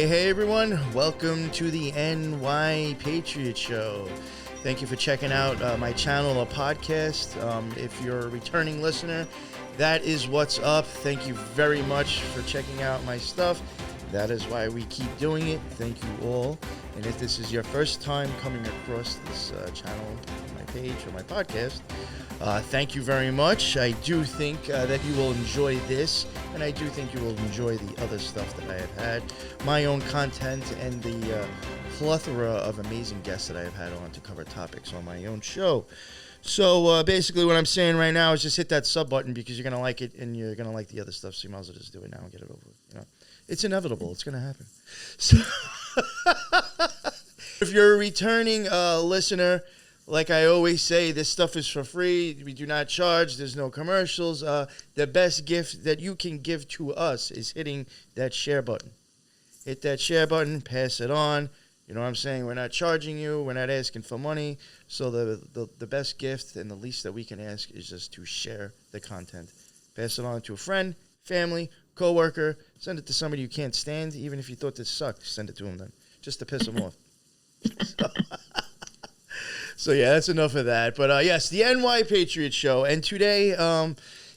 Hey everyone, welcome to the NY Patriot Show. Thank you for checking out my channel, a podcast. If you're a returning listener, that is what's up. Thank you very much for checking out my stuff. That is why we keep doing it. Thank you all. And if this is your first time coming across this channel, my page, or my podcast, thank you very much. I do think that you will enjoy this, and I do think you will enjoy the other stuff that I have had, my own content, and the plethora of amazing guests that I have had on to cover topics on my own show. So basically what I'm saying right now is just hit that sub button because you're going to like it and you're going to like the other stuff, so you might as well just do it now and get it over with. You know? It's inevitable. It's going to happen. So if you're a returning listener, like I always say, this stuff is for free. We do not charge. There's no commercials. The best gift that you can give to us is hitting that share button. Hit that share button. Pass it on. You know what I'm saying? We're not charging you. We're not asking for money. So the best gift and the least that we can ask is just to share the content. Pass it on to a friend, family, coworker. Send it to somebody you can't stand. Even if you thought this sucked, send it to them then. Just to piss them off. So yeah, that's enough of that. But yes, the NY Patriot Show. And today,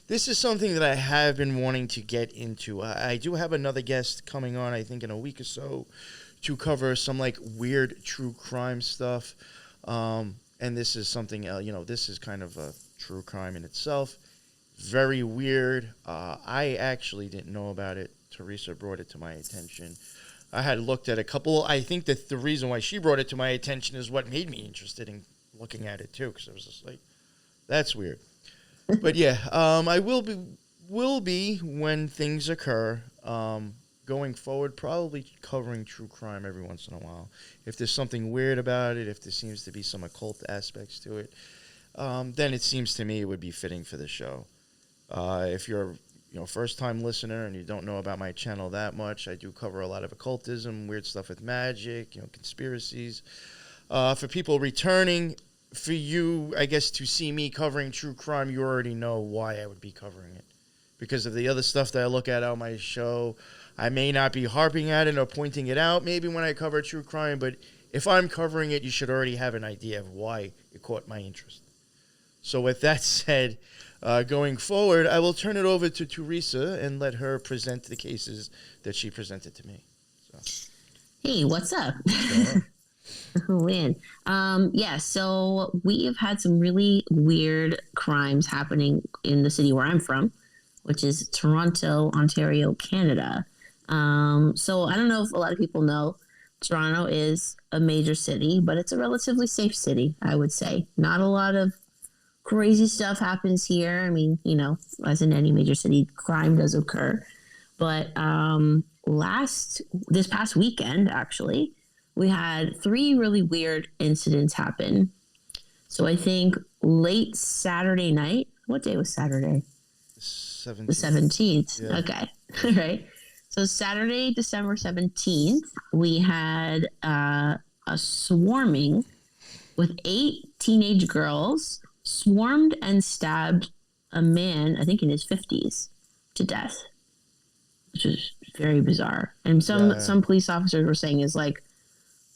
this is something that I have been wanting to get into. I do have another guest coming on, I think, in a week or so to cover some like weird true crime stuff. And this is something, this is kind of a true crime in itself. Very weird. I actually didn't know about it. Teresa brought it to my attention. I had looked at a couple. I think that the reason why she brought it to my attention is what made me interested in looking at it too, because I was just like, that's weird. But yeah, I will be when things occur, going forward, probably covering true crime every once in a while. If there's something weird about it, if there seems to be some occult aspects to it, then it seems to me it would be fitting for the show. If you're first-time listener and you don't know about my channel that much, I do cover a lot of occultism, weird stuff with magic, conspiracies. For people returning, for you, I guess, to see me covering true crime, you already know why I would be covering it. Because of the other stuff that I look at on my show, I may not be harping at it or pointing it out maybe when I cover true crime, but if I'm covering it, you should already have an idea of why it caught my interest. So with that said, going forward, I will turn it over to Teresa and let her present the cases that she presented to me. So. Hey, what's up? Win. So we have had some really weird crimes happening in the city where I'm from, which is Toronto, Ontario, Canada. So I don't know if a lot of people know, Toronto is a major city, but it's a relatively safe city, I would say. Not a lot of crazy stuff happens here. I mean, as in any major city, crime does occur. But this past weekend, actually, we had 3 really weird incidents happen. So I think late Saturday night. What day was Saturday? 17th. The 17th. Yeah. Okay. All right. So Saturday, December 17th, we had a swarming with 8 teenage girls swarmed and stabbed a man, I think in his 50s, to death, which is very bizarre. And some police officers were saying is like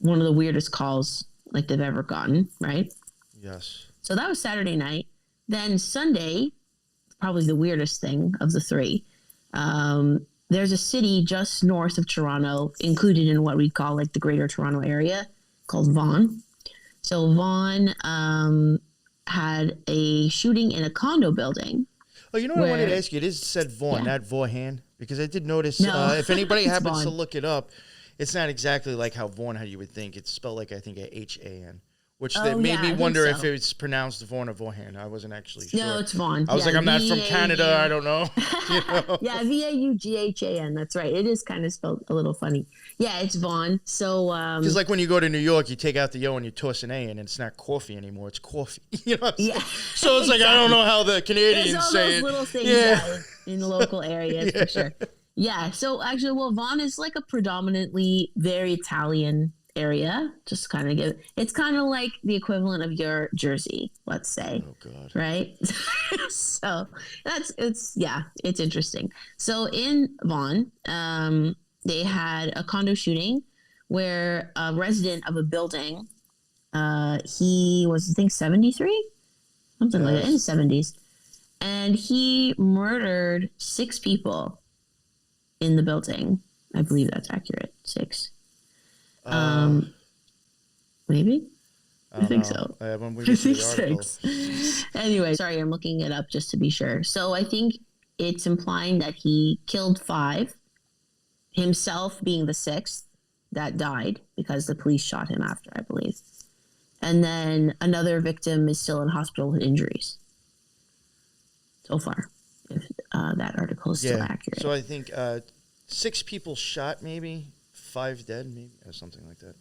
one of the weirdest calls like they've ever gotten, right? Yes. So that was Saturday night. Then Sunday, probably the weirdest thing of the 3. There's a city just north of Toronto, included in what we call like the Greater Toronto Area, called Vaughan. So Vaughan had a shooting in a condo building. Oh, you know what I wanted to ask you? It is said Vaughan, not Vaughan, because I did notice, if anybody happens to look it up, it's not exactly like how Vaughan, how you would think. It's spelled like, I think, a H-A-N, which that made me wonder if it's pronounced Vaughan or Vaughan. I wasn't actually sure. No, it's Vaughan. I was like, I'm not from Canada. I don't know. Yeah, V-A-U-G-H-A-N. That's right. It is kind of spelled a little funny. Yeah, it's Vaughan. So, because like when you go to New York, you take out the O and you toss an A in, and it's not coffee anymore. It's coffee. You know what I'm saying? So it's like, I don't know how the Canadians say it. There's all those little things in the local areas, for sure. Yeah, so actually, Vaughan is like a predominantly very Italian area. Just kind of it's kind of like the equivalent of your Jersey, let's say. Oh God. Right? So it's interesting. So in Vaughan, they had a condo shooting where a resident of a building, he was, I think, 73, something like that, in his 70s. And he murdered 6 people in the building. I believe that's accurate. 6. Maybe? I think so. When we I get to think the article. 6. Anyway, sorry, I'm looking it up just to be sure. So I think it's implying that he killed 5, himself being the 6th that died because the police shot him after, I believe. And then another victim is still in hospital with injuries. So far, if that article is still accurate. So I think 6 people shot, maybe 5 dead, maybe, or something like that.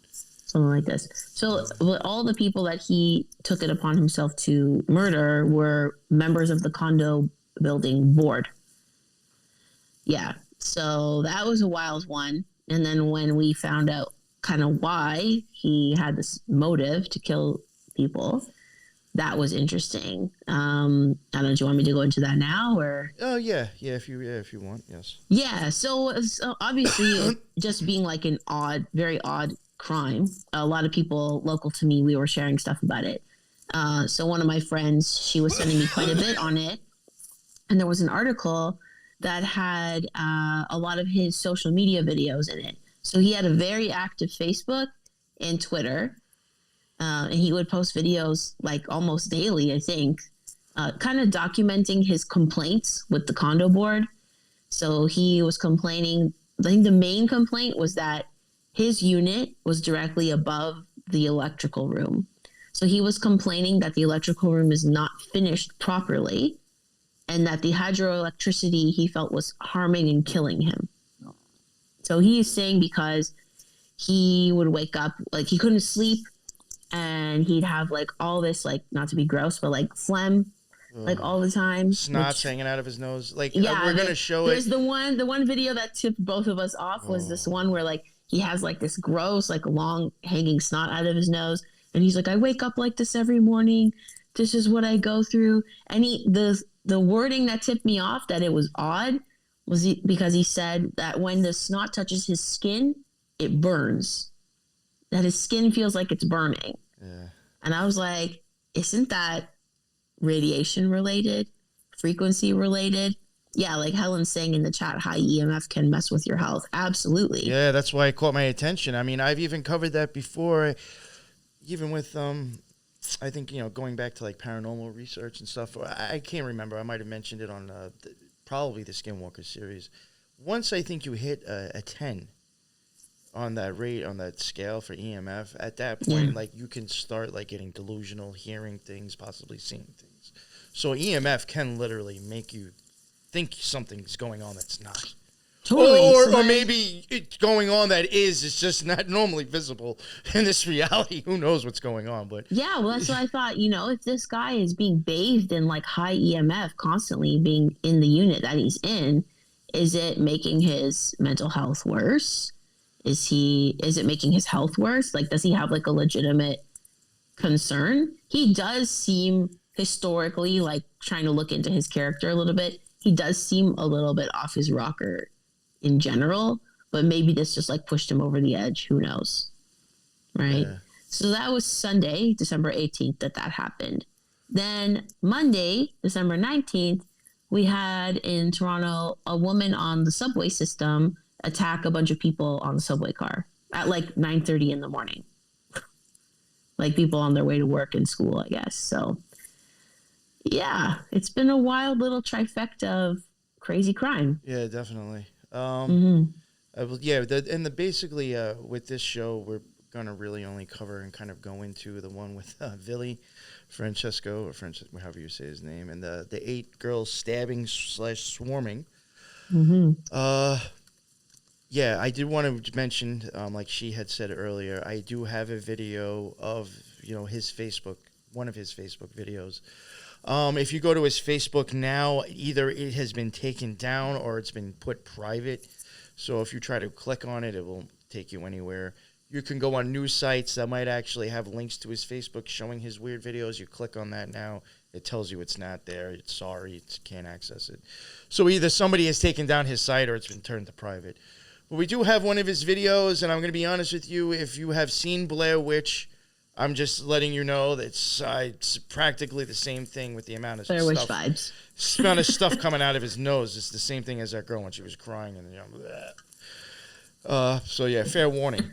Something like this. So all the people that he took it upon himself to murder were members of the condo building board. Yeah. So that was a wild one. And then when we found out kind of why he had this motive to kill people, that was interesting. I don't know. Do you want me to go into that now, or? Oh yeah. If you want, yes. Yeah. So obviously, just being like an very odd crime. A lot of people local to me, we were sharing stuff about it. So one of my friends, she was sending me quite a bit on it, and there was an article that had a lot of his social media videos in it. So he had a very active Facebook and Twitter. And he would post videos like almost daily, I think, kind of documenting his complaints with the condo board. So he was complaining. I think the main complaint was that his unit was directly above the electrical room. So he was complaining that the electrical room is not finished properly and that the hydroelectricity he felt was harming and killing him. So he is saying because he would wake up, like he couldn't sleep, and he'd have like all this, like, not to be gross, but like phlegm, like all the time. Snots hanging out of his nose. Like, we're going to show there's it. the one video that tipped both of us off was this one where like he has like this gross, like long hanging snot out of his nose. And he's like, I wake up like this every morning. This is what I go through. And the wording that tipped me off that it was odd was because he said that when the snot touches his skin, it burns. That his skin feels like it's burning. Yeah. And I was like, isn't that radiation related, frequency related? Yeah, like Helen's saying in the chat, high EMF can mess with your health. Absolutely. Yeah, that's why it caught my attention. I mean, I've even covered that before, even with, I think, going back to like paranormal research and stuff. I can't remember. I might have mentioned it on probably the Skinwalker series. Once I think you hit a 10 on that rate, on that scale for EMF, at that point, like, you can start like getting delusional, hearing things, possibly seeing things. So EMF can literally make you think something's going on that's not. Totally. Or maybe it's going on that it's just not normally visible in this reality. Who knows what's going on? But yeah, well, that's what I thought. If this guy is being bathed in like high EMF constantly, being in the unit that he's in, is it making his mental health worse? Is it making his health worse? Like, does he have like a legitimate concern? He does seem historically, like, trying to look into his character a little bit. He does seem a little bit off his rocker in general, but maybe this just like pushed him over the edge. Who knows? Right. Yeah. So that was Sunday, December 18th that happened. Then Monday, December 19th, we had in Toronto a woman on the subway system attack a bunch of people on the subway car at like 9:30 in the morning. Like people on their way to work and school, I guess. So yeah, it's been a wild little trifecta of crazy crime. Yeah, definitely. Basically, with this show, we're gonna really only cover and kind of go into the one with Villi, Francesco, or however you say his name, and the 8 girls stabbing / swarming. Yeah, I did want to mention, like she had said earlier, I do have a video of his Facebook, one of his Facebook videos. If you go to his Facebook now, either it has been taken down or it's been put private. So if you try to click on it, it won't take you anywhere. You can go on news sites that might actually have links to his Facebook showing his weird videos. You click on that now, it tells you it's not there. It's sorry, it can't access it. So either somebody has taken down his site or it's been turned to private. But we do have one of his videos, and I'm going to be honest with you. If you have seen Blair Witch, I'm just letting you know that it's practically the same thing with the amount of Blair Witch vibes. Amount of stuff coming out of his nose. It's the same thing as that girl when she was crying. And so, yeah, fair warning.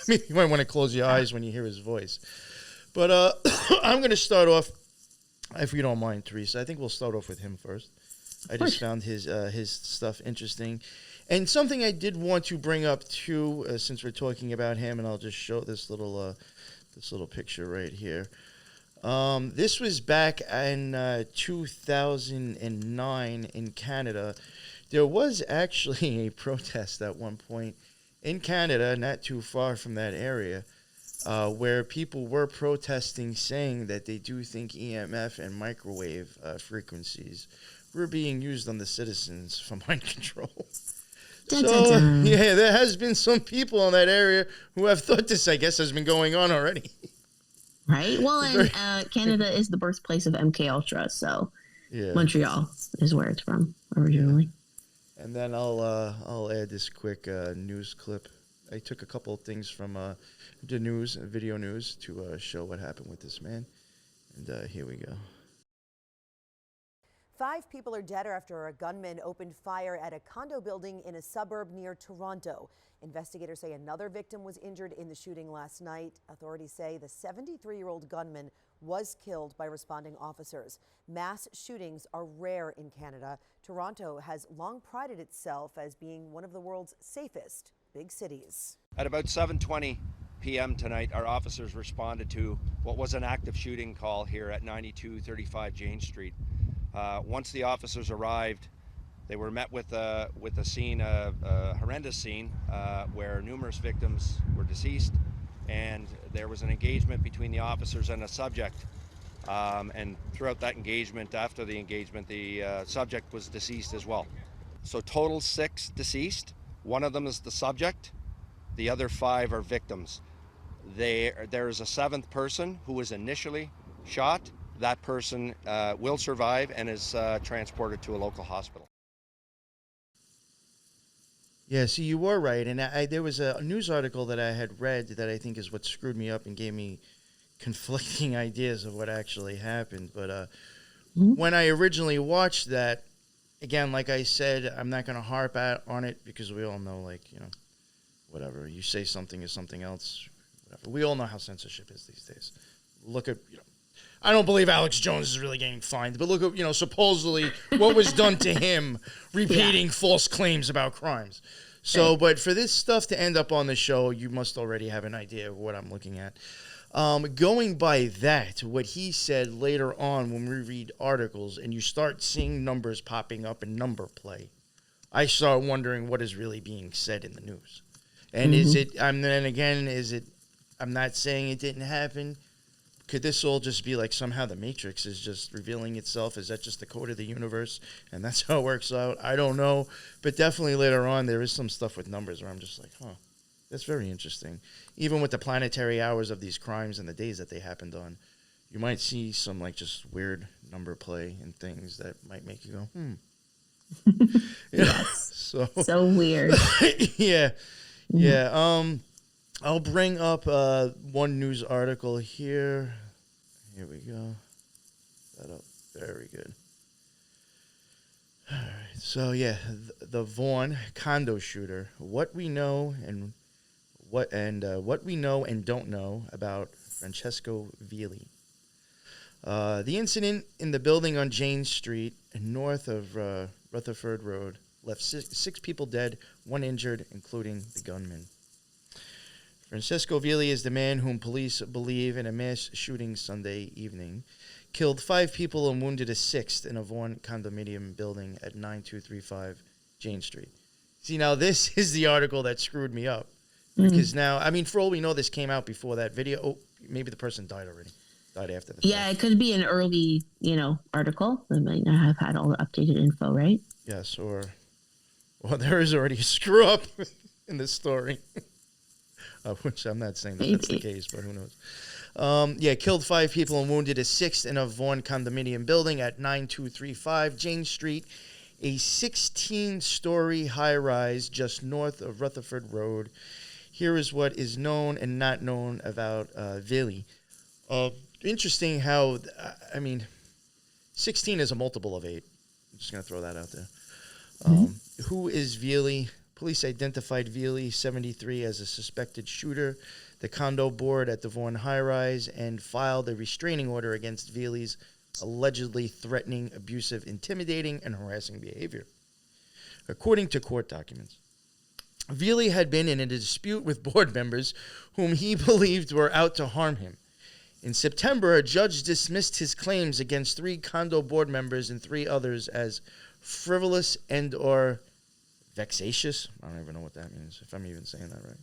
You might want to close your eyes when you hear his voice. But I'm going to start off, if you don't mind, Teresa. I think we'll start off with him first. I just found his stuff interesting. And something I did want to bring up, too, since we're talking about him, and I'll just show this little picture right here. This was back in 2009 in Canada. There was actually a protest at one point in Canada, not too far from that area, where people were protesting, saying that they do think EMF and microwave frequencies were being used on the citizens for mind control. Yeah, there has been some people in that area who have thought this, I guess, has been going on already. Right? Well, and Canada is the birthplace of MK Ultra, so Montreal is where it's from originally. Yeah. And then I'll add this quick news clip. I took a couple of things from the news, video news, to show what happened with this man. And here we go. 5 people are dead after a gunman opened fire at a condo building in a suburb near Toronto. Investigators say another victim was injured in the shooting last night. Authorities say the 73-year-old gunman was killed by responding officers. Mass shootings are rare in Canada. Toronto has long prided itself as being one of the world's safest big cities. At about 7:20 p.m. tonight, our officers responded to what was an active shooting call here at 9235 Jane Street. Once the officers arrived, they were met with a scene, a horrendous scene, where numerous victims were deceased, and there was an engagement between the officers and a subject. And throughout that engagement, after the engagement, the subject was deceased as well. So total 6 deceased. One of them is the subject. The other 5 are victims. There is a 7th person who was initially shot. That person will survive and is transported to a local hospital. Yeah, see, you were right. And there was a news article that I had read that I think is what screwed me up and gave me conflicting ideas of what actually happened. But when I originally watched that, again, like I said, I'm not going to harp on it because we all know, whatever. You say something is something else. Whatever. We all know how censorship is these days. Look at, I don't believe Alex Jones is really getting fined, but look at, supposedly what was done to him repeating false claims about crimes. So, but for this stuff to end up on the show, you must already have an idea of what I'm looking at. Going by that, what he said later on when we read articles and you start seeing numbers popping up in number play, I start wondering what is really being said in the news. And is it, I'm not saying it didn't happen. Could this all just be like somehow the Matrix is just revealing itself? Is that just the code of the universe? And that's how it works out? I don't know. But definitely later on, there is some stuff with numbers where I'm just like, that's very interesting. Even with the planetary hours of these crimes and the days that they happened on, you might see some just weird number play and things that might make you go, Yes. So weird. Yeah. Yeah. I'll bring up one news article here. Here we go. That up. Very good. All right. So the Vaughan condo shooter. What we know and what we know and don't know about Francesco Villi. The incident in the building on Jane Street, north of Rutherford Road, left 6 people dead, 1 injured, including the gunman. Francesco Villi is the man whom police believe in a mass shooting Sunday evening killed 5 people and wounded a 6th in a Vaughan condominium building at 9235 Jane Street. See, now this is the article that screwed me up. Because now, for all we know, this came out before that video. Oh, maybe the person died already. Died after the fact. Yeah, it could be an early, article. They might not have had all the updated info, right? Yes, or there is already a screw up in this story. Which I'm not saying that's the case, but who knows. Killed 5 people and wounded a 6th in a Vaughan condominium building at 9235 Jane Street a 16-story high-rise just north of Rutherford Road. Here is what is known and not known about Villi. Interesting how, 16 is a multiple of 8. I'm just going to throw that out there. Who is Villi? Police identified Villi, 73, as a suspected shooter, the condo board at the Vaughan high-rise, and filed a restraining order against Villi's allegedly threatening, abusive, intimidating, and harassing behavior. According to court documents, Villi had been in a dispute with board members whom he believed were out to harm him. In September, a judge dismissed his claims against 3 condo board members and 3 others as frivolous and or vexatious. I don't even know what that means, if I'm even saying that right.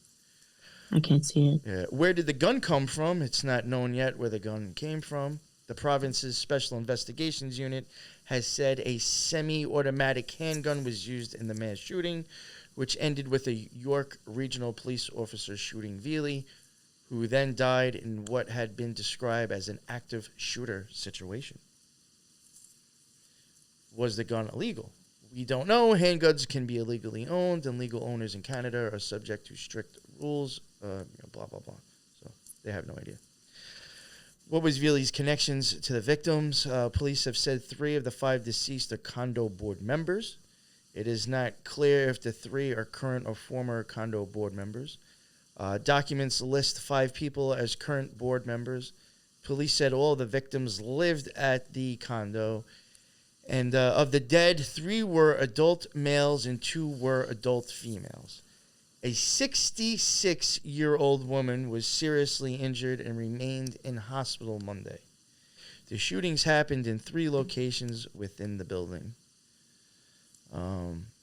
I can't see it. Yeah. Where did the gun come from? It's not known yet where the gun came from. The province's Special Investigations Unit has said a semi-automatic handgun was used in the mass shooting, which ended with a York Regional Police officer shooting Villi, who then died in what had been described as an active shooter situation. Was the gun illegal? We don't know. Handguns can be illegally owned, and legal owners in Canada are subject to strict rules, blah, blah, blah. So they have no idea. What was Villi's connections to the victims? Police have said 3 of the 5 deceased are condo board members. It is not clear if the 3 are current or former condo board members. Documents list 5 people as current board members. Police said all the victims lived at the condo. And of the dead, 3 were adult males and 2 were adult females. A 66-year-old woman was seriously injured and remained in hospital Monday. The shootings happened in 3 locations within the building.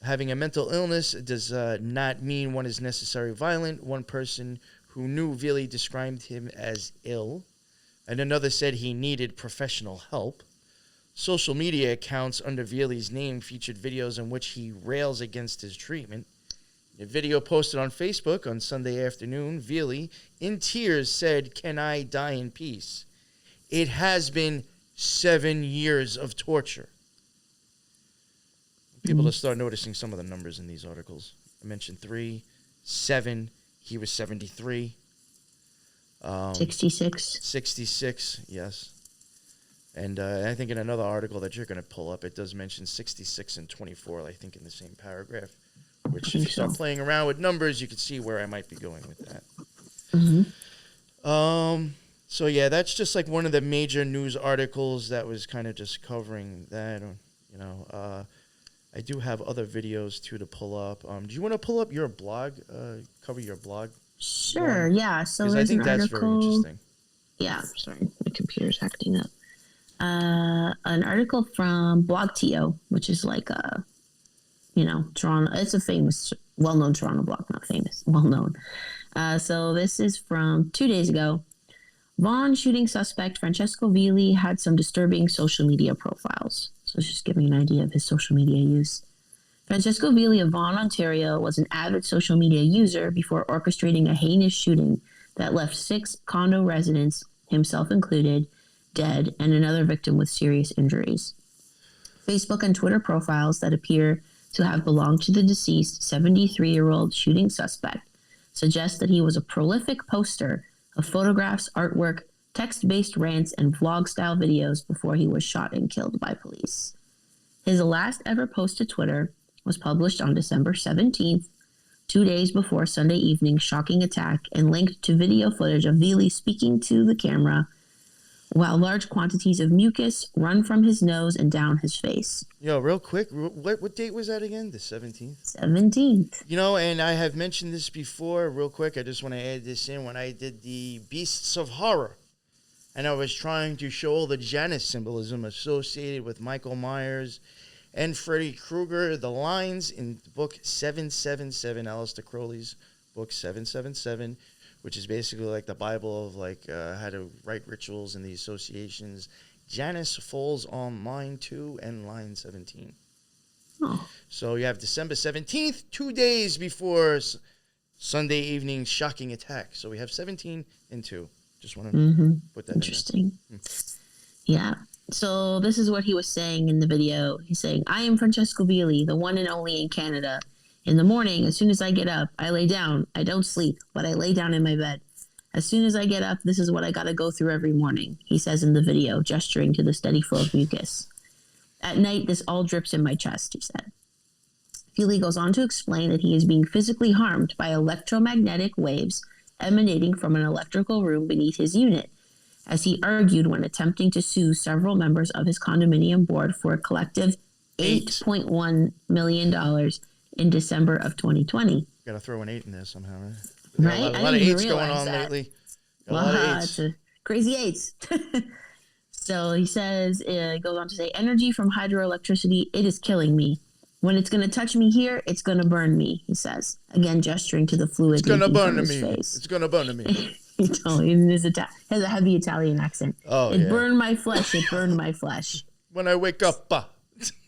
Having a mental illness does not mean one is necessarily violent. One person who knew Villi described him as ill, and another said he needed professional help. Social media accounts under Villi's name featured videos in which he rails against his treatment. In a video posted on Facebook on Sunday afternoon, Villi, in tears, said, "Can I die in peace? It has been 7 years of torture." People to start noticing some of the numbers in these articles. I mentioned 3, 7. He was 73. 66. 66, yes. And I think in another article that you're going to pull up, it does mention 66 and 24, I think, in the same paragraph. Which, if you start playing around with numbers, you can see where I might be going with that. So, yeah, that's just like one of the major news articles that was kind of just covering that. I do have other videos, too, to pull up. Do you want to pull up your blog, cover your blog? Sure, yeah. So because I think that's very interesting. Yeah, sorry, my computer's acting up. An article from BlogTO, which is like a, Toronto. It's a famous, well-known Toronto blog, not famous, well-known. So this is from 2 days ago. Vaughan shooting suspect Francesco Villi had some disturbing social media profiles. So it's just giving an idea of his social media use. Francesco Villi of Vaughan, Ontario, was an avid social media user before orchestrating a heinous shooting that left 6 condo residents, himself included, dead, and another victim with serious injuries. Facebook and Twitter profiles that appear to have belonged to the deceased 73-year-old shooting suspect suggest that he was a prolific poster of photographs, artwork, text-based rants, and vlog-style videos before he was shot and killed by police. His last ever post to Twitter was published on December 17th, 2 days before Sunday evening's shocking attack, and linked to video footage of Villi speaking to the camera while large quantities of mucus run from his nose and down his face. Yo, real quick, what date was that again? The 17th? 17th. And I have mentioned this before, real quick. I just want to add this in. When I did the Beasts of Horror, and I was trying to show all the Janus symbolism associated with Michael Myers and Freddy Krueger, the lines in book 777, Aleister Crowley's book 777, which is basically like the Bible of how to write rituals and the associations. Janus falls on line 2 and line 17. Oh. So you have December 17th, 2 days before Sunday evening's shocking attack. So we have 17 and 2. Just want to put that Interesting. in there. Yeah. So this is what he was saying in the video. He's saying, I am Francesco Villi, the one and only in Canada. In the morning, as soon as I get up, I lay down. I don't sleep, but I lay down in my bed. As soon as I get up, this is what I got to go through every morning, he says in the video, gesturing to the steady flow of mucus. At night, this all drips in my chest, he said. Villi goes on to explain that he is being physically harmed by electromagnetic waves emanating from an electrical room beneath his unit, as he argued when attempting to sue several members of his condominium board for a collective $8.1 million in December of 2020. Got to throw an 8 in there somehow, right? Right? A lot of 8s going on lately. A lot of 8s. It's a crazy 8s. So he says, it goes on to say, energy from hydroelectricity, it is killing me. When it's going to touch me here, it's going to burn me, he says, again gesturing to the fluid. It's going to burn his me. Face. It's going to burn me. He has a heavy Italian accent. Oh, it burned my flesh. It burned my flesh. When I wake up.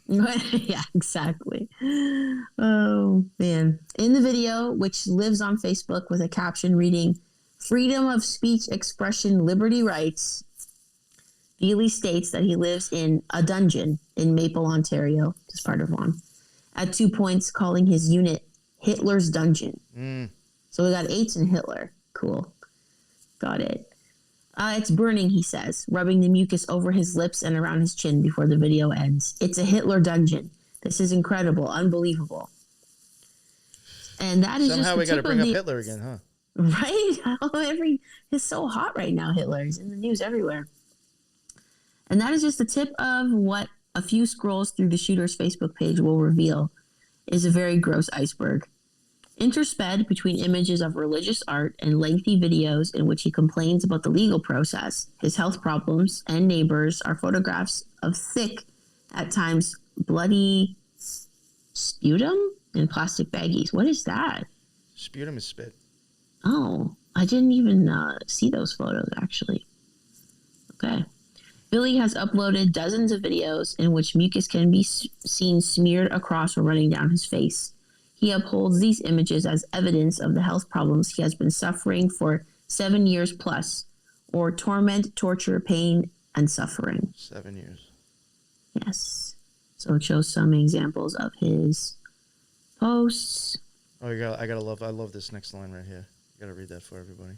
Yeah, exactly. Oh, man. In the video, which lives on Facebook with a caption reading, Freedom of Speech, Expression, Liberty Rights, Villi states that he lives in a dungeon in Maple, Ontario, just part of one, at 2 points, calling his unit Hitler's Dungeon. So we got 8s in Hitler. Cool. Got it. It's burning, he says, rubbing the mucus over his lips and around his chin before the video ends. It's a Hitler dungeon. This is incredible, unbelievable. And that is somehow just we got to bring up Hitler again, huh? Right? It's so hot right now, Hitler. He's in the news everywhere. And that is just the tip of what a few scrolls through the shooter's Facebook page will reveal is a very gross iceberg. Intersped between images of religious art and lengthy videos in which he complains about the legal process, his health problems, and neighbors are photographs of thick, at times bloody sputum in plastic baggies. What is that? Sputum is spit. Oh, I didn't even see those photos, actually. Okay. Villi has uploaded dozens of videos in which mucus can be seen smeared across or running down his face. He upholds these images as evidence of the health problems he has been suffering for 7 years plus, or torment, torture, pain, and suffering. 7 years. Yes. So it shows some examples of his posts. Oh, I love this next line right here. You gotta read that for everybody.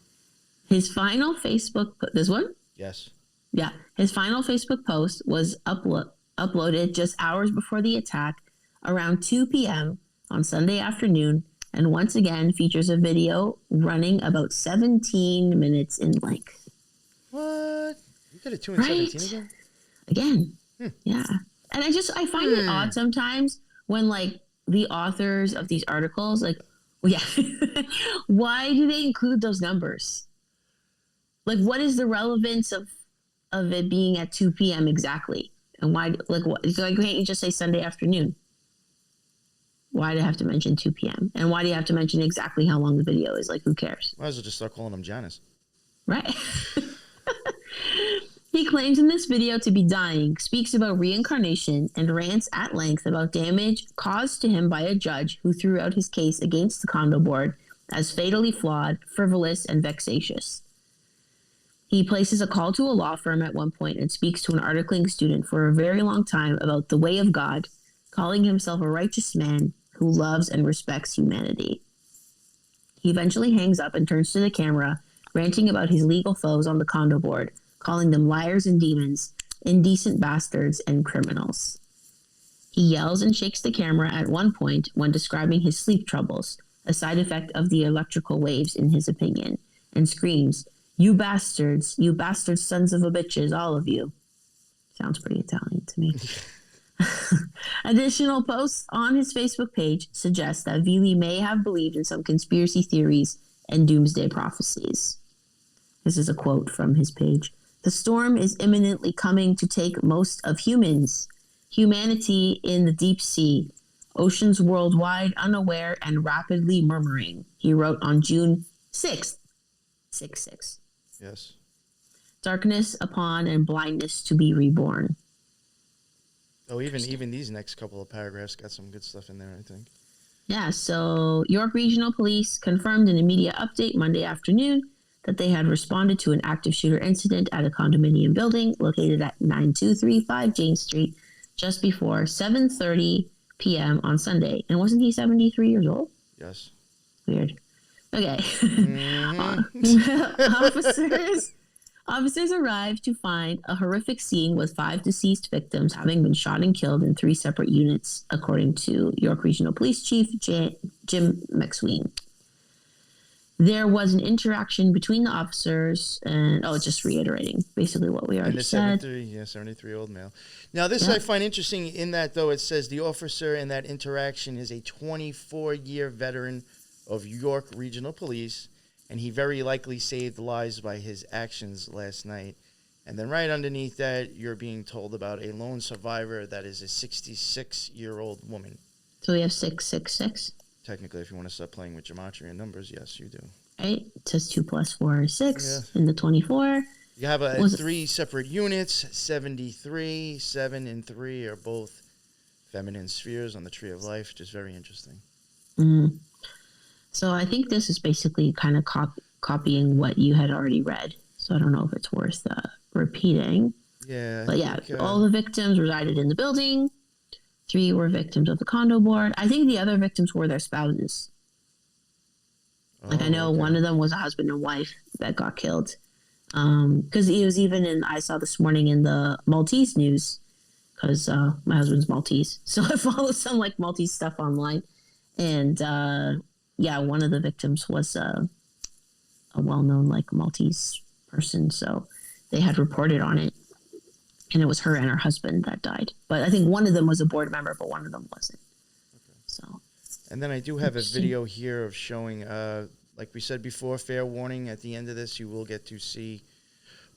His final Facebook, this one? Yes. Yeah. His final Facebook post was uploaded just hours before the attack, around 2 p.m. on Sunday afternoon, and once again features a video running about 17 minutes in length. What? You got a 2 and 17 again? Yeah. And I find it odd sometimes when, like, the authors of these articles, like, well, yeah, why do they include those numbers? Like, what is the relevance of it being at 2 p.m. exactly? And why, like, what? Like, can't you just say Sunday afternoon? Why do you have to mention 2 p.m.? And why do you have to mention exactly how long the video is? Like, who cares? Might as well just start calling him Janice. Right. He claims in this video to be dying, speaks about reincarnation, and rants at length about damage caused to him by a judge who threw out his case against the condo board as fatally flawed, frivolous, and vexatious. He places a call to a law firm at one point and speaks to an articling student for a very long time about the way of God, calling himself a righteous man who loves and respects humanity. He eventually hangs up and turns to the camera, ranting about his legal foes on the condo board, calling them liars and demons, indecent bastards, and criminals. He yells and shakes the camera at one point when describing his sleep troubles, a side effect of the electrical waves in his opinion, and screams, you bastards sons of a bitches, all of you." Sounds pretty Italian to me. Additional posts on his Facebook page suggest that Villi may have believed in some conspiracy theories and doomsday prophecies. This is a quote from his page. "The storm is imminently coming to take most of humans, humanity in the deep sea, oceans worldwide unaware and rapidly murmuring," he wrote on June 6th. 6/6. Yes. "Darkness upon and blindness to be reborn." Oh, even these next couple of paragraphs got some good stuff in there, I think. Yeah, so York Regional Police confirmed in a media update Monday afternoon that they had responded to an active shooter incident at a condominium building located at 9235 Jane Street just before 7:30 p.m. on Sunday. And wasn't he 73 years old? Yes. Weird. Okay. Mm-hmm. Officers arrived to find a horrific scene with 5 deceased victims having been shot and killed in 3 separate units, according to York Regional Police Chief Jim McSween. There was an interaction between the officers and, just reiterating basically what we already said. 73-year-old male. Now, this I find interesting in that, though, it says the officer in that interaction is a 24-year veteran of York Regional Police, and he very likely saved lives by his actions last night. And then right underneath that, you're being told about a lone survivor that is a 66-year-old woman. So we have 666. Technically, if you want to start playing with gematria and numbers, yes, you do. Right? It says 2 + 4 is 6 in the 24. You have 3 separate units, 73, 7, and 3 are both feminine spheres on the Tree of Life, which is very interesting. Mm-hmm. So I think this is basically kind of copying what you had already read. So I don't know if it's worth repeating. Yeah. But all the victims resided in the building. 3 were victims of the condo board. I think the other victims were their spouses. I know one of them was a husband and wife that got killed. Because it was even I saw this morning in the Maltese news, because my husband's Maltese. So I follow some Maltese stuff online. And one of the victims was a well-known Maltese person. So they had reported on it. And it was her and her husband that died. But I think one of them was a board member, but one of them wasn't. Okay. So. And then I do have a video here of showing, like we said before, fair warning, at the end of this, you will get to see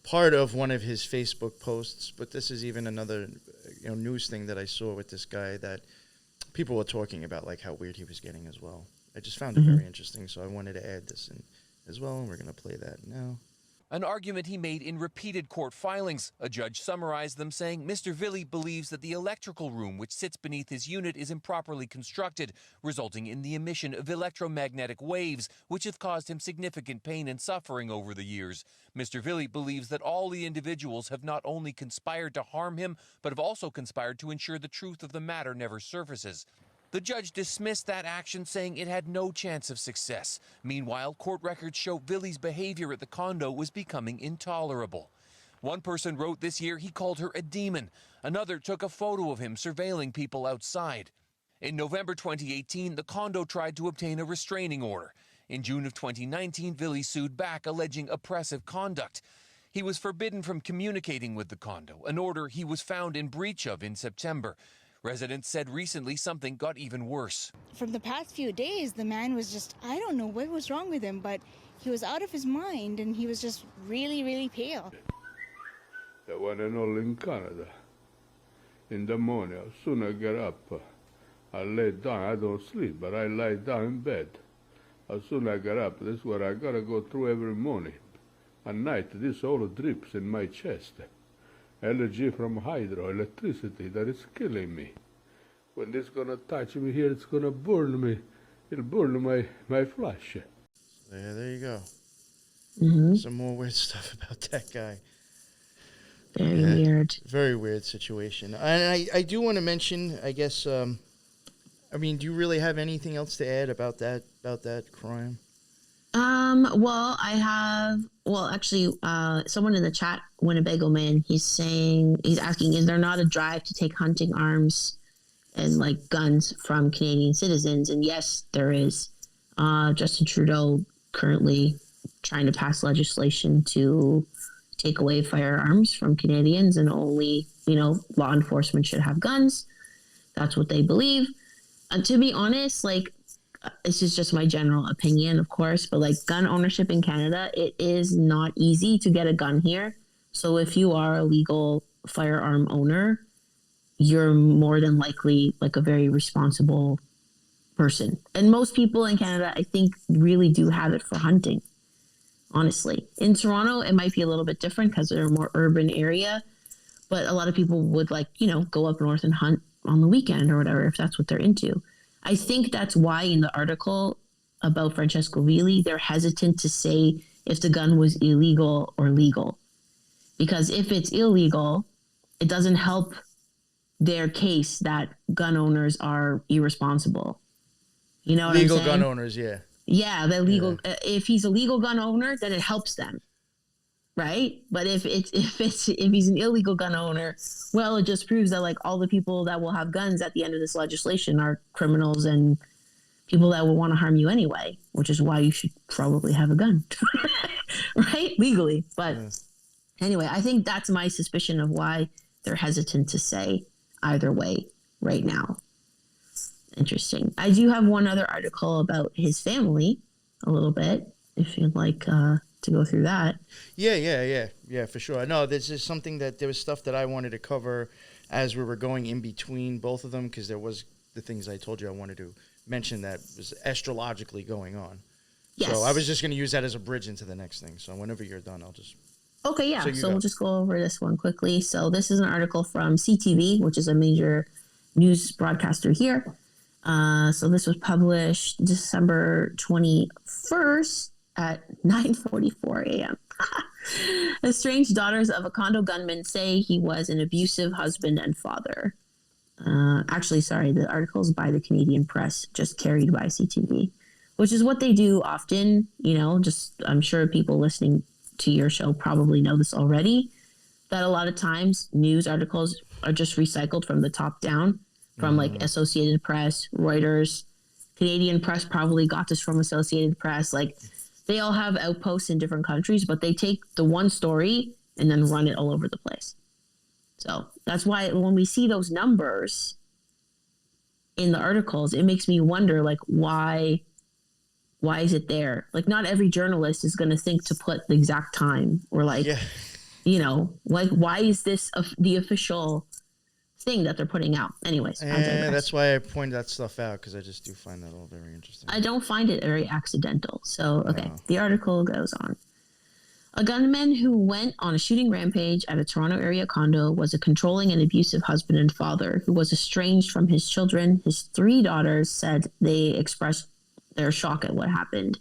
part of one of his Facebook posts. But this is even another news thing that I saw with this guy that people were talking about, how weird he was getting as well. I just found it very interesting, so I wanted to add this in as well, and we're going to play that now. An argument he made in repeated court filings. A judge summarized them saying Mr. Villi believes that the electrical room which sits beneath his unit is improperly constructed, resulting in the emission of electromagnetic waves, which have caused him significant pain and suffering over the years. Mr. Villi believes that all the individuals have not only conspired to harm him, but have also conspired to ensure the truth of the matter never surfaces. The judge dismissed that action, saying it had no chance of success. Meanwhile, court records show Villi's behavior at the condo was becoming intolerable. One person wrote this year he called her a demon. Another took a photo of him surveilling people outside. In November 2018, the condo tried to obtain a restraining order. In June of 2019, Villi sued back, alleging oppressive conduct. He was forbidden from communicating with the condo, an order he was found in breach of in September. Residents said recently something got even worse. From the past few days, the man was just, I don't know what was wrong with him, but he was out of his mind and he was just really, really pale. The one and only in Canada. In the morning, as soon as I get up, I lay down. I don't sleep, but I lie down in bed. As soon as I get up, this is what I gotta go through every morning. At night, this all drips in my chest. Allergy from hydroelectricity that is killing me. When this gonna touch me here, it's gonna burn me. It'll burn my flesh. There you go. Mm-hmm. Some more weird stuff about that guy. Very weird. Very weird situation. And I do want to mention, I guess, do you really have anything else to add about that crime? Actually, someone in the chat, Winnebago Man, he's asking, is there not a drive to take hunting arms and guns from Canadian citizens? And yes, there is. Justin Trudeau currently trying to pass legislation to take away firearms from Canadians, and only, law enforcement should have guns. That's what they believe. And to be honest, this is just my general opinion, of course, but gun ownership in Canada, it is not easy to get a gun here. So if you are a legal firearm owner, you're more than likely a very responsible person. And most people in Canada, I think, really do have it for hunting, honestly. In Toronto, it might be a little bit different because they're a more urban area, but a lot of people would go up north and hunt on the weekend or whatever, if that's what they're into. I think that's why in the article about Francesco Villi, they're hesitant to say if the gun was illegal or legal. Because if it's illegal, it doesn't help their case that gun owners are irresponsible. You know what Legal I'm saying? gun owners, yeah. Yeah, the legal. If he's a legal gun owner, then it helps them, right? But if he's an illegal gun owner, well, it just proves that like all the people that will have guns at the end of this legislation are criminals and people that will want to harm you anyway, which is why you should probably have a gun, right? Legally. But anyway, I think that's my suspicion of why they're hesitant to say either way right now. Interesting. I do have one other article about his family a little bit, if you'd like to go through that. Yeah, for sure. No, this is something that there was stuff that I wanted to cover as we were going in between both of them, because there was the things I told you I wanted to mention that was astrologically going on. Yes. So I was just going to use that as a bridge into the next thing. So whenever you're done, I'll just... Okay, yeah. So we'll just go over this one quickly. So this is an article from CTV, which is a major news broadcaster here. So this was published December 21st at 9:44 a.m. The estranged daughters of a condo gunman say he was an abusive husband and father. The article is by the Canadian Press, just carried by CTV, which is what they do often. You know, just I'm sure people listening to your show probably know this already, that a lot of times news articles are just recycled from the top down. From like Associated Press, Reuters, Canadian Press probably got this from Associated Press. Like they all have outposts in different countries, but they take the one story and then run it all over the place. So that's why when we see those numbers in the articles, it makes me wonder, like, why is it there? Like not every journalist is going to think to put the exact time or like, you know, like why is this the official thing that they're putting out? Anyways, that's why I pointed that stuff out, because I just do find that all very interesting. I don't find it very accidental. So The article goes on. A gunman who went on a shooting rampage at a Toronto area condo was a controlling and abusive husband and father who was estranged from his children. His 3 daughters said they expressed their shock at what happened,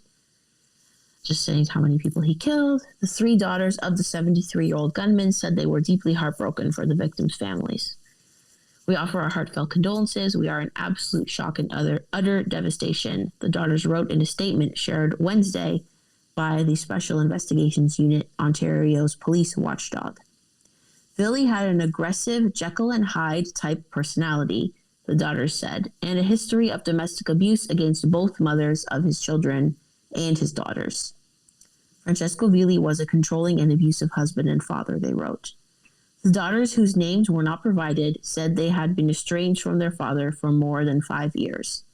just saying how many people he killed. The 3 daughters of the 73-year-old gunman said they were deeply heartbroken for the victims' families. We offer our heartfelt condolences. We are in absolute shock and utter devastation, the daughters wrote in a statement shared Wednesday by the Special Investigations Unit, Ontario's police watchdog. Villi had an aggressive Jekyll and Hyde type personality, the daughters said, and a history of domestic abuse against both mothers of his children and his daughters. Francesco Villi was a controlling and abusive husband and father, they wrote. The daughters, whose names were not provided, said they had been estranged from their father for more than 5 years.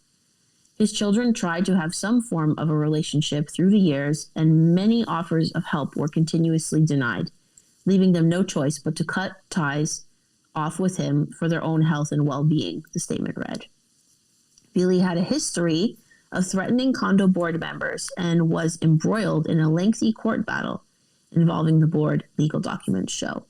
His children tried to have some form of a relationship through the years, and many offers of help were continuously denied, leaving them no choice but to cut ties off with him for their own health and well-being, the statement read. Villi had a history of threatening condo board members and was embroiled in a lengthy court battle involving the board, legal documents show.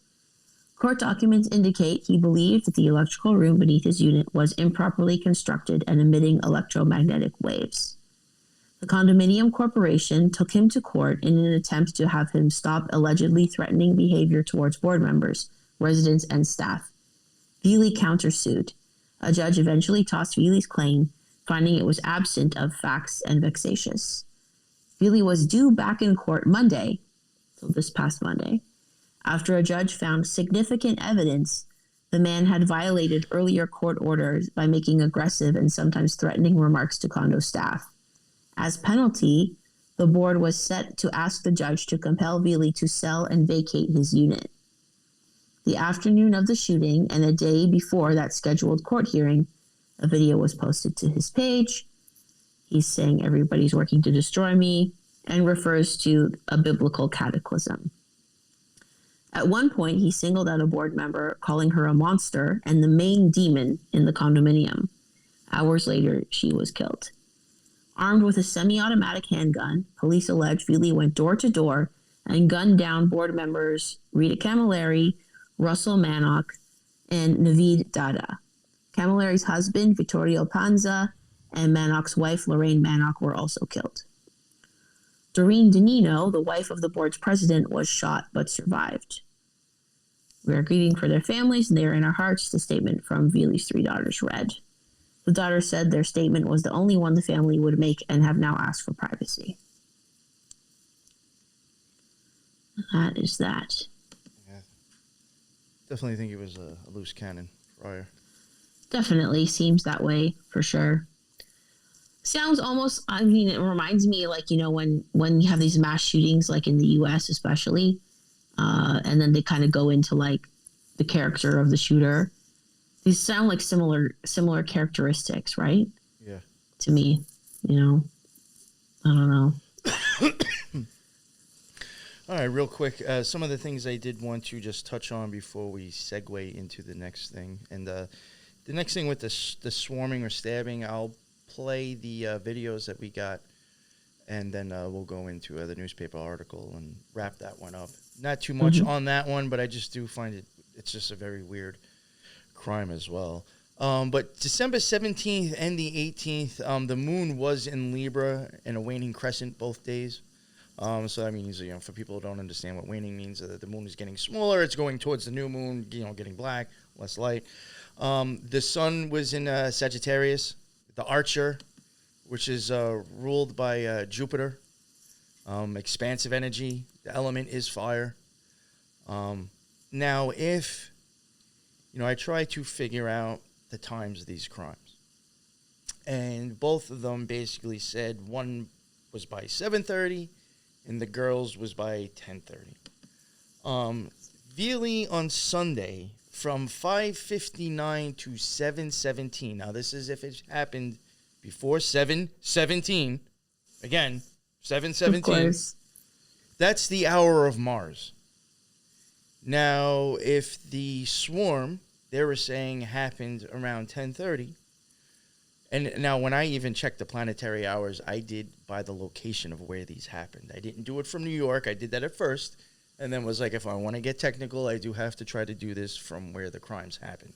Court documents indicate he believed that the electrical room beneath his unit was improperly constructed and emitting electromagnetic waves. The condominium corporation took him to court in an attempt to have him stop allegedly threatening behavior towards board members, residents, and staff. Villi countersued. A judge eventually tossed Villi's claim, finding it was absent of facts and vexatious. Villi was due back in court Monday, so this past Monday, after a judge found significant evidence the man had violated earlier court orders by making aggressive and sometimes threatening remarks to condo staff. As penalty, the board was set to ask the judge to compel Villi to sell and vacate his unit. The afternoon of the shooting and a day before that scheduled court hearing, a video was posted to his page. He's saying everybody's working to destroy me and refers to a biblical cataclysm. At one point, he singled out a board member, calling her a monster and the main demon in the condominium. Hours later, she was killed. Armed with a semi-automatic handgun, police allege Villi went door to door and gunned down board members Rita Camilleri, Russell Manock, and Naveed Dada. Camilleri's husband, Vittorio Panza, and Manock's wife, Lorraine Manock, were also killed. Doreen DeNino, the wife of the board's president, was shot but survived. We are grieving for their families and they are in our hearts, the statement from Villi's 3 daughters read. The daughters said their statement was the only one the family would make and have now asked for privacy. That is that. Yeah. Definitely think it was a loose cannon prior. Definitely seems that way for sure. Sounds almost, I mean, it reminds me like, you know, when you have these mass shootings, like in the US especially, and then they kind of go into like the character of the shooter. These sound like similar characteristics, right? Yeah. To me, you know, I don't know. All right, real quick, some of the things I did want to just touch on before we segue into the next thing. And the next thing with the swarming or stabbing, I'll play the videos that we got, and then we'll go into the newspaper article and wrap that one up. Not too much on that one, but I just do find it's just a very weird crime as well. But December 17th and the 18th, the moon was in Libra and a waning crescent both days. So that means, you know, for people who don't understand what waning means, the moon is getting smaller. It's going towards the new moon, you know, getting black, less light. The sun was in Sagittarius, the Archer, which is ruled by Jupiter. Expansive energy. The element is fire. Now, if, you know, I try to figure out the times of these crimes, and both of them basically said one was by 7:30 and the girls was by 10:30. Villi on Sunday from 5:59 to 7:17. Now, this is if it happened before 7:17. Again, 7:17. That's the hour of Mars. Now, if the swarm, they were saying, happened around 10:30, and now when I even checked the planetary hours, I did by the location of where these happened. I didn't do it from New York. I did that at first, and then was like, if I want to get technical, I do have to try to do this from where the crimes happened.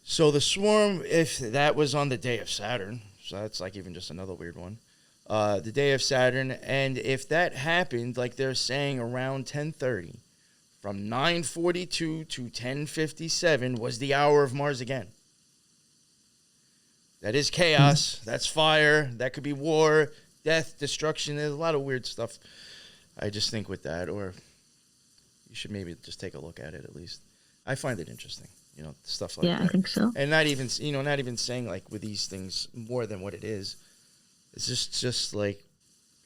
So the swarm, if that was on the day of Saturn, so that's like even just another weird one, the day of Saturn, and if that happened, like they're saying, around 10:30, from 9:42 to 10:57 was the hour of Mars again. That is chaos. That's fire. That could be war, death, destruction. There's a lot of weird stuff, I just think, with that. Or you should maybe just take a look at it at least. I find it interesting, you know, stuff like that. Yeah, I think so. And not even, you know, not even saying like with these things more than what it is. It's just like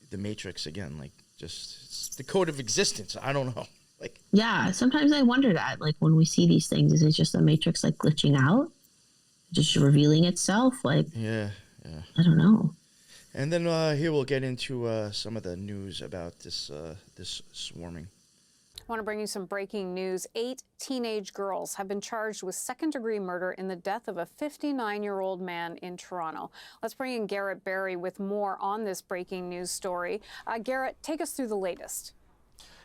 the Matrix again, like just it's the code of existence. I don't know. Like, yeah, sometimes I wonder that, like when we see these things, is it just the Matrix like glitching out? Just revealing itself? Like, yeah. I don't know. And then here we'll get into some of the news about this swarming. I want to bring you some breaking news. 8 teenage girls have been charged with second-degree murder in the death of a 59-year-old man in Toronto. Let's bring in Garrett Barry with more on this breaking news story. Garrett, take us through the latest.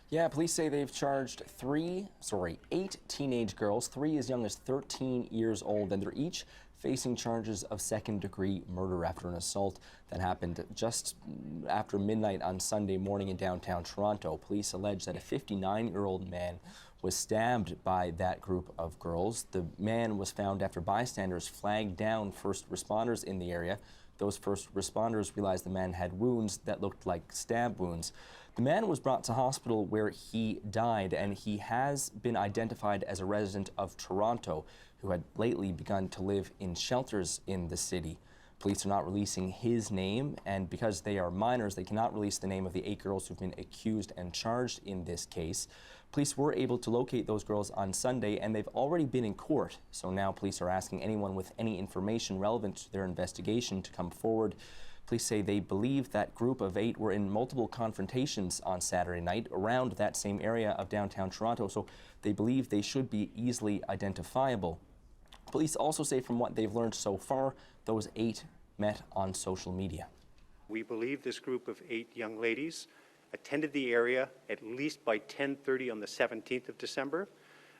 Yeah, police say they've charged 8 teenage girls, 3 as young as 13 years old, and they're each facing charges of second-degree murder after an assault that happened just after midnight on Sunday morning in downtown Toronto. Police allege that a 59-year-old man was stabbed by that group of girls. The man was found after bystanders flagged down first responders in the area. Those first responders realized the man had wounds that looked like stab wounds. The man was brought to hospital where he died, and he has been identified as a resident of Toronto who had lately begun to live in shelters in the city. Police are not releasing his name, and because they are minors, they cannot release the name of the 8 girls who've been accused and charged in this case. Police were able to locate those girls on Sunday, and they've already been in court. So now police are asking anyone with any information relevant to their investigation to come forward. Police say they believe that group of 8 were in multiple confrontations on Saturday night around that same area of downtown Toronto, so they believe they should be easily identifiable. Police also say from what they've learned so far, those 8 met on social media. We believe this group of 8 young ladies attended the area at least by 10:30 on the 17th of December.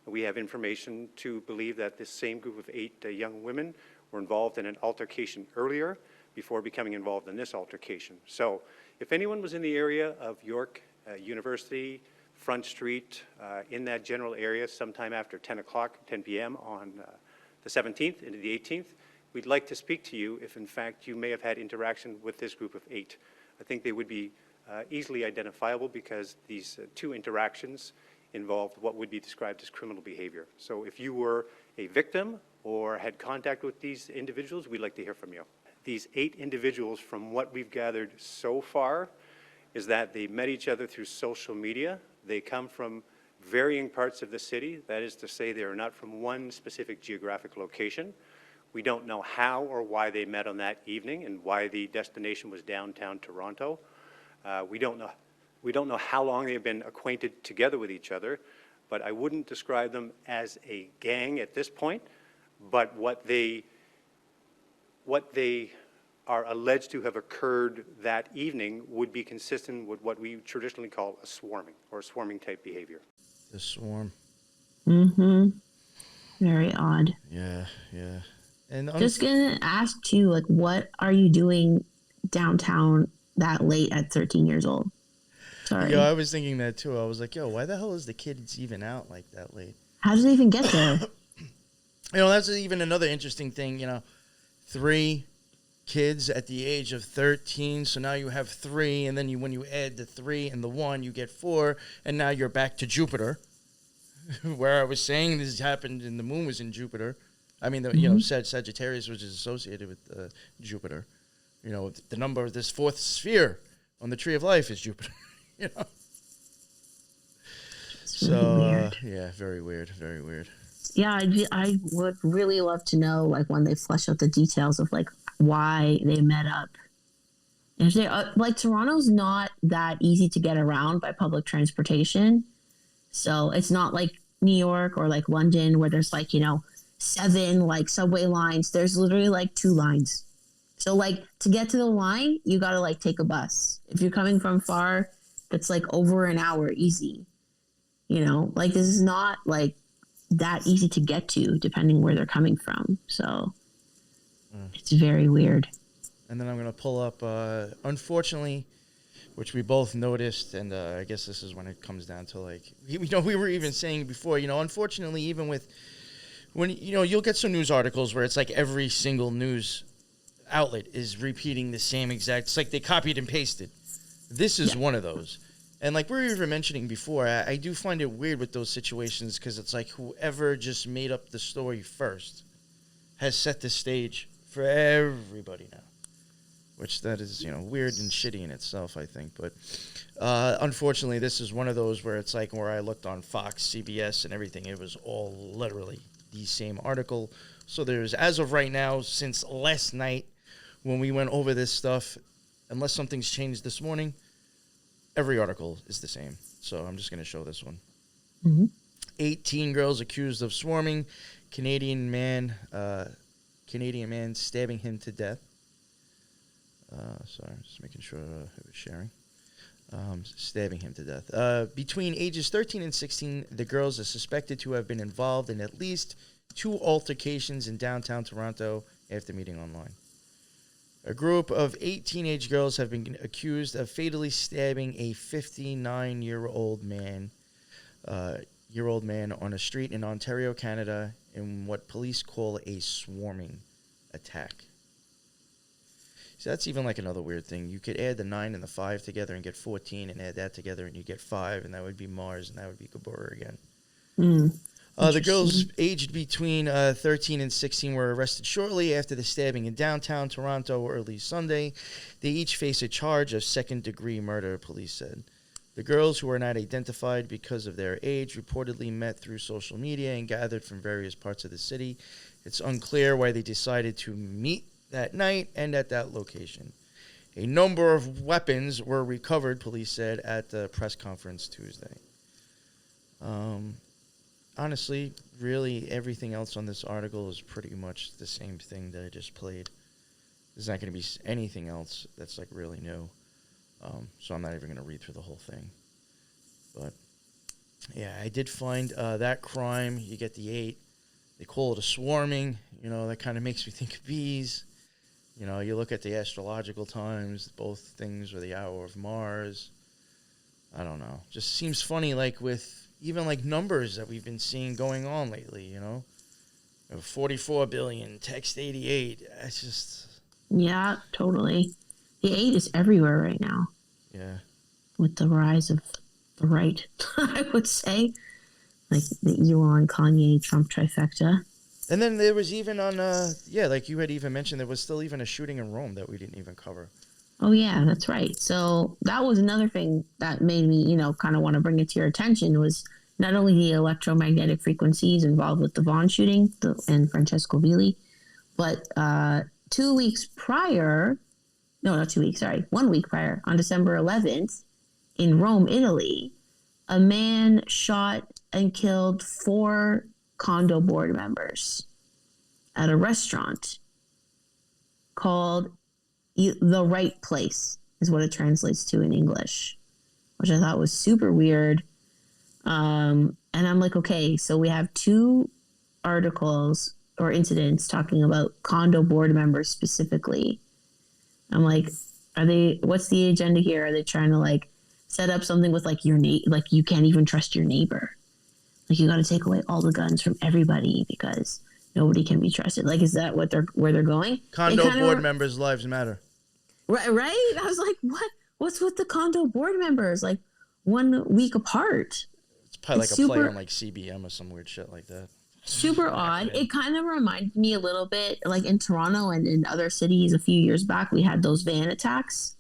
We have information to believe that this same group of 8 young women were involved in an altercation earlier before becoming involved in this altercation. So If anyone was in the area of York University, Front Street, in that general area sometime after 10 o'clock, 10 p.m. on the 17th into the 18th, we'd like to speak to you if in fact you may have had interaction with this group of 8. I think they would be easily identifiable because these 2 interactions involved what would be described as criminal behavior. So if you were a victim or had contact with these individuals, we'd like to hear from you. These 8 individuals, from what we've gathered so far, is that they met each other through social media. They come from varying parts of the city. That is to say, they are not from one specific geographic location. We don't know how or why they met on that evening and why the destination was downtown Toronto. We don't know how long they've been acquainted together with each other, but I wouldn't describe them as a gang at this point. But what they are alleged to have occurred that evening would be consistent with what we traditionally call a swarming or swarming type behavior. The swarm. Mm-hmm. Very odd. Yeah. And just gonna ask too, like, what are you doing downtown that late at 13 years old? Sorry. Yo, I was thinking that too. I was like, yo, why the hell is the kids even out like that late? How does they even get there? That's even another interesting thing. 3 kids at the age of 13, so now you have 3, and then when you add the 3 and the 1, you get 4, and now you're back to Jupiter, where I was saying this happened and the moon was in Jupiter. I mean, Sagittarius, which is associated with Jupiter. The number of this 4th sphere on the Tree of Life is Jupiter. So, yeah, very weird, very weird. Yeah, I would really love to know, like, when they flesh out the details of, like, why they met up. If they like, Toronto's not that easy to get around by public transportation, so it's not like New York or like London where there's like 7 like subway lines. There's literally like 2 lines. So like to get to the line, you gotta like take a bus. If you're coming from far, that's like over an hour easy. Like this is not like that easy to get to depending where they're coming from. So it's very weird. And then I'm going to pull up, unfortunately, which we both noticed, and I guess this is when it comes down to, like, we were even saying before, unfortunately, even with, when, you'll get some news articles where it's like every single news outlet is repeating the same exact, it's like they copied and pasted. This is one of those. And like we were even mentioning before, I do find it weird with those situations because it's like whoever just made up the story first has set the stage for everybody now, which that is, weird and shitty in itself, I think. But unfortunately, this is one of those where it's like where I looked on Fox, CBS, and everything. It was all literally the same article. So there's, as of right now, since last night when we went over this stuff, unless something's changed this morning, every article is the same. So I'm just going to show this one. Mm-hmm. 18 girls accused of swarming. Canadian man stabbing him to death. Sorry, just making sure it was sharing. Stabbing him to death. Between ages 13 and 16, the girls are suspected to have been involved in at least 2 altercations in downtown Toronto after meeting online. A group of 8 teenage girls have been accused of fatally stabbing a 59-year-old man on a street in Ontario, Canada, in what police call a swarming attack. So that's even like another weird thing. You could add the 9 and the 5 together and get 14, and add that together and you get 5, and that would be Mars, and that would be Gabora again. The girls aged between 13 and 16 were arrested shortly after the stabbing in downtown Toronto early Sunday. They each face a charge of second-degree murder, police said. The girls, who are not identified because of their age, reportedly met through social media and gathered from various parts of the city. It's unclear why they decided to meet that night and at that location. A number of weapons were recovered, police said, at the press conference Tuesday. Honestly, really, everything else on this article is pretty much the same thing that I just played. There's not going to be anything else that's, like, really new. So I'm not even going to read through the whole thing. But, yeah, I did find that crime. You get the 8. They call it a swarming. That kind of makes me think of bees. You know, you look at the astrological times, both things are the hour of Mars. I don't know. Just seems funny, like with even like numbers that we've been seeing going on lately, you know? 44 billion, text 88. It's just... Yeah, totally. The 8 is everywhere right now. Yeah. With the rise of the right, I would say. Like the Elon, Kanye, Trump trifecta. And then there was even on, like you had even mentioned, there was still even a shooting in Rome that we didn't even cover. Oh, yeah, that's right. So that was another thing that made me, kind of want to bring it to your attention was not only the electromagnetic frequencies involved with the Vaughn shooting and Francesco Villi, but 2 weeks prior, no, not 2 weeks, sorry, 1 week prior, on December 11th, in Rome, Italy, a man shot and killed 4 condo board members at a restaurant called The Right Place, is what it translates to in English, which I thought was super weird. And I'm like, okay, so we have 2 articles or incidents talking about condo board members specifically. I'm like, what's the agenda here? Are they trying to like set up something with like like you can't even trust your neighbor? Like you got to take away all the guns from everybody because nobody can be trusted. Like, is that where they're going? Condo board members' lives matter. Right. I was like, what's with the condo board members? Like 1 week apart. It's probably like a play on like CBM or some weird shit like that. Super odd. It kind of reminded me a little bit like in Toronto and in other cities a few years back, we had those van attacks.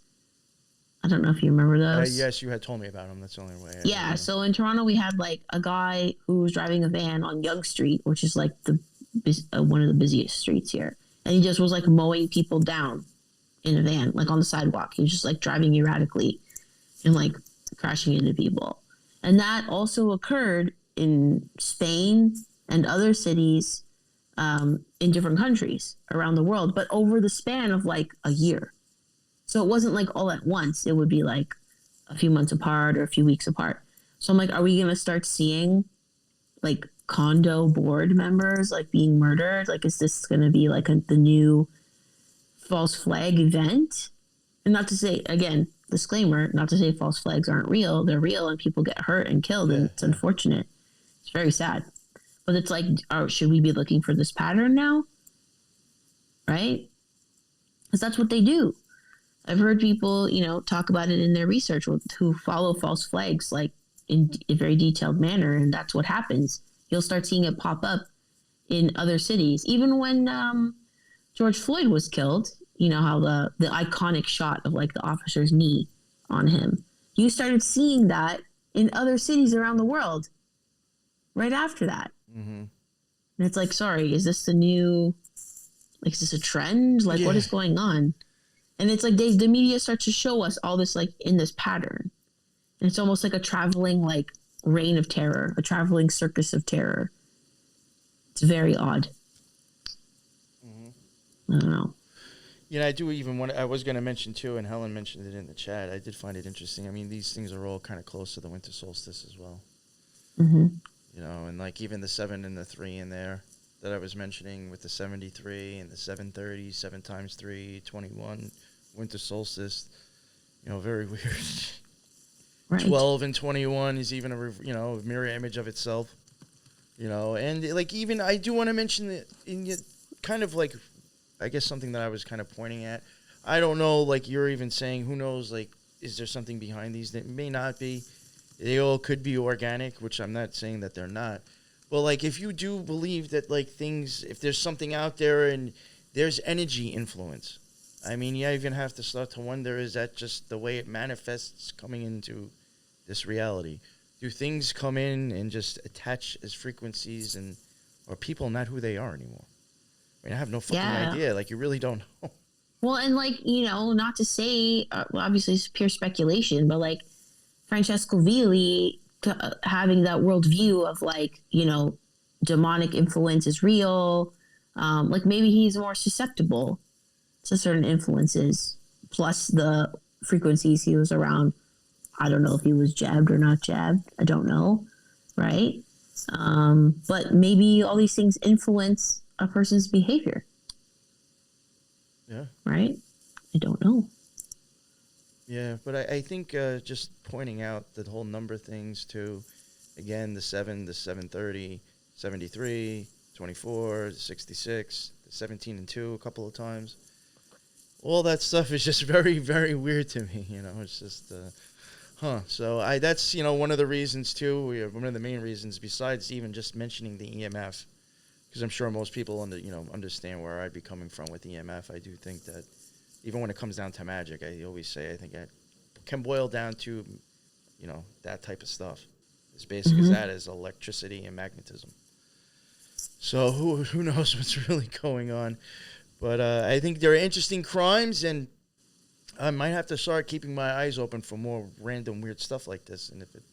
I don't know if you remember those. Yes, you had told me about them. That's the only way. Yeah. So in Toronto, we had like a guy who was driving a van on Yonge Street, which is like one of the busiest streets here. And he just was like mowing people down in a van, like on the sidewalk. He was just like driving erratically and like crashing into people. And that also occurred in Spain and other cities in different countries around the world, but over the span of like a year. So it wasn't like all at once. It would be like a few months apart or a few weeks apart. So I'm like, are we going to start seeing like condo board members like being murdered? Like, is this going to be like the new false flag event? And not to say, again, disclaimer, not to say false flags aren't real. They're real and people get hurt and killed, and it's unfortunate. It's very sad. But it's like, should we be looking for this pattern now? Right? Because that's what they do. I've heard people, talk about it in their research who follow false flags like in a very detailed manner, and that's what happens. You'll start seeing it pop up in other cities. Even when George Floyd was killed, you know how the iconic shot of like the officer's knee on him. You started seeing that in other cities around the world right after that. Mm-hmm. And it's like, sorry, is this is this a trend? Like, what is going on? And it's like the media starts to show us all this like in this pattern. And it's almost like a traveling like reign of terror, a traveling circus of terror. It's very odd. Mm-hmm. I don't know. I do even want. I was going to mention too, and Helen mentioned it in the chat. I did find it interesting. I mean, these things are all kind of close to the winter solstice as well. Mm-hmm. And like even the 7 and the 3 in there that I was mentioning with the 73 and the 730, 7 times 3, 21, winter solstice. Very weird. Right. 12 and 21 is even a mirror image of itself. And like even I do want to mention that in kind of like. I guess something that I was kind of pointing at. I don't know, like you're even saying, who knows, like, is there something behind these that may not be? They all could be organic, which I'm not saying that they're not. But, like, if you do believe that, like, things, if there's something out there and there's energy influence, I mean, you even have to start to wonder, is that just the way it manifests coming into this reality? Do things come in and just attach as frequencies and are people not who they are anymore? I mean, I have no fucking idea. Like, you really don't know. Well, and like, not to say, obviously it's pure speculation, but like Francesco Villi having that worldview of like, demonic influence is real. Like maybe he's more susceptible to certain influences, plus the frequencies he was around. I don't know if he was jabbed or not jabbed. I don't know. Right. But maybe all these things influence a person's behavior. Yeah. Right? I don't know. Yeah, but I think just pointing out the whole number things too. Again, the 7, the 730, 73, 24, 66, the 17 and 2 a couple of times. All that stuff is just very, very weird to me. It's just, So that's, one of the reasons too. One of the main reasons, besides even just mentioning the EMF, because I'm sure most people understand where I'd be coming from with EMF. I do think that even when it comes down to magic, I always say I think it can boil down to, that type of stuff. As basic as that is electricity and magnetism. So who knows what's really going on? But I think there are interesting crimes, and I might have to start keeping my eyes open for more random weird stuff like this. And if it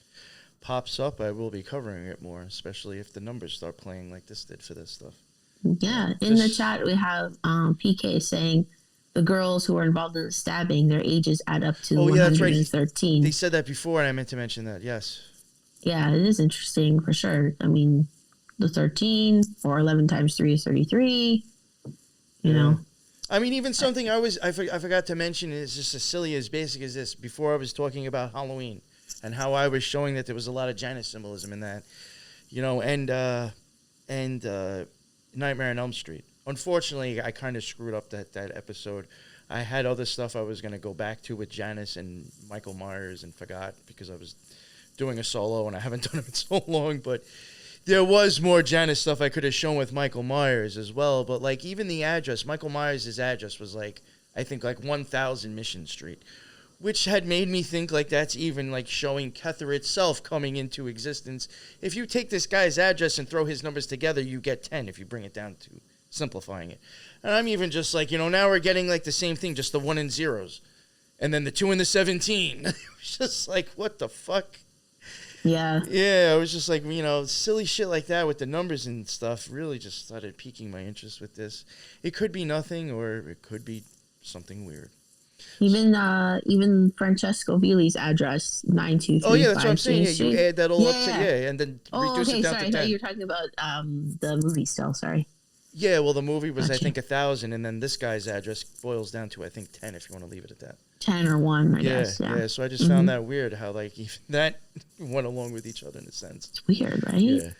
pops up, I will be covering it more, especially if the numbers start playing like this did for this stuff. Yeah, in the chat we have PK saying the girls who were involved in the stabbing, their ages add up to 113. Right. They said that before, and I meant to mention that, yes. Yeah, it is interesting for sure. I mean, the 13 or 11 times 3 is 33. You know. I mean, even something I forgot to mention is just as silly, as basic as this. Before I was talking about Halloween and how I was showing that there was a lot of Janus symbolism in that, and Nightmare on Elm Street. Unfortunately, I kind of screwed up that episode. I had other stuff I was going to go back to with Janus and Michael Myers and forgot because I was doing a solo and I haven't done it in so long, but there was more Janus stuff I could have shown with Michael Myers as well. But like even the address, Michael Myers' address was like, I think like 1000 Mission Street, which had made me think like that's even like showing Kether itself coming into existence. If you take this guy's address and throw his numbers together, you get 10 if you bring it down to simplifying it. And I'm even just like, now we're getting like the same thing, just the 1 and zeros. And then the 2 and the 17. It was just like, what the fuck? Yeah. Yeah, I was just like, silly shit like that with the numbers and stuff really just started piquing my interest with this. It could be nothing or it could be something weird. Even Francesco Villi's address, 9235. Oh, yeah, that's what I'm saying. Yeah, you add that all up to, and then reduce it down to 10. I thought you were talking about the movie still, sorry. Yeah, well, the movie was, I think, 1,000, and then this guy's address boils down to, I think, 10, if you want to leave it at that. 10 or 1, I guess. Yeah, so I just found that weird how, like, even that went along with each other in a sense. It's weird, right? Yeah.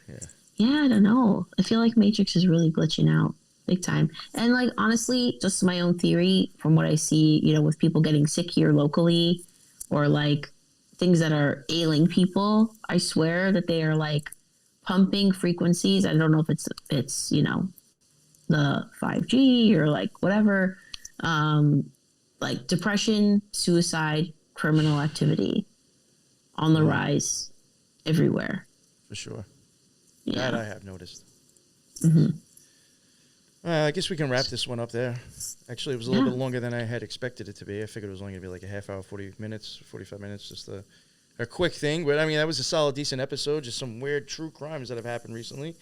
Yeah, I don't know. I feel like Matrix is really glitching out big time. And, like, honestly, just my own theory from what I see, with people getting sick here locally or, like, things that are ailing people, I swear that they are, like, pumping frequencies. I don't know if it's the 5G or like whatever, like depression, suicide, criminal activity on the rise everywhere. For sure. Yeah. That I have noticed. Mm-hmm. I guess we can wrap this one up there. Actually, it was a little bit longer than I had expected it to be. I figured it was only going to be like a half hour, 40 minutes, 45 minutes, just a quick thing. But I mean, that was a solid, decent episode. Just some weird true crimes that have happened recently.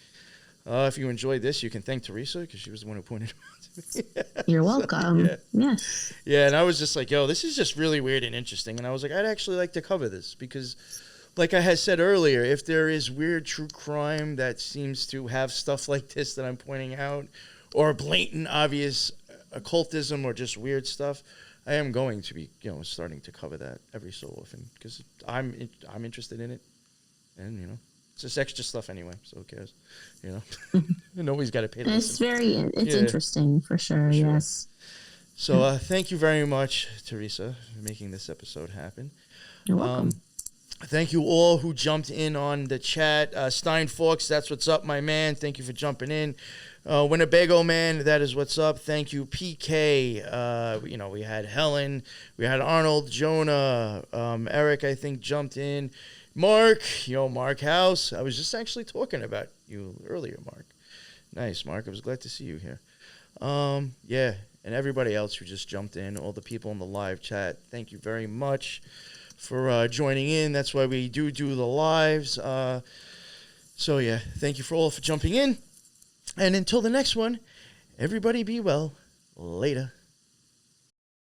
If you enjoyed this, you can thank Teresa because she was the one who pointed it out to me. You're welcome. Yes. Yeah, and I was just like, yo, this is just really weird and interesting. And I was like, I'd actually like to cover this because, like I had said earlier, if there is weird true crime that seems to have stuff like this that I'm pointing out, or blatant, obvious occultism or just weird stuff, I am going to be, starting to cover that every so often because I'm interested in it, and it's just extra stuff anyway, so who cares? Nobody's got to pay to listen. It's interesting for sure, yes. So thank you very much, Teresa, for making this episode happen. You're welcome. Thank you all who jumped in on the chat. Stein Fox, that's what's up, my man. Thank you for jumping in. Winnebago man, that is what's up. Thank you, PK. We had Helen, we had Arnold, Jonah, Eric, I think, jumped in. Mark, Mark House. I was just actually talking about you earlier, Mark. Nice, Mark. I was glad to see you here. And everybody else who just jumped in, all the people in the live chat, thank you very much for joining in. That's why we do the lives. Thank you for all for jumping in. And until the next one, everybody be well. Later.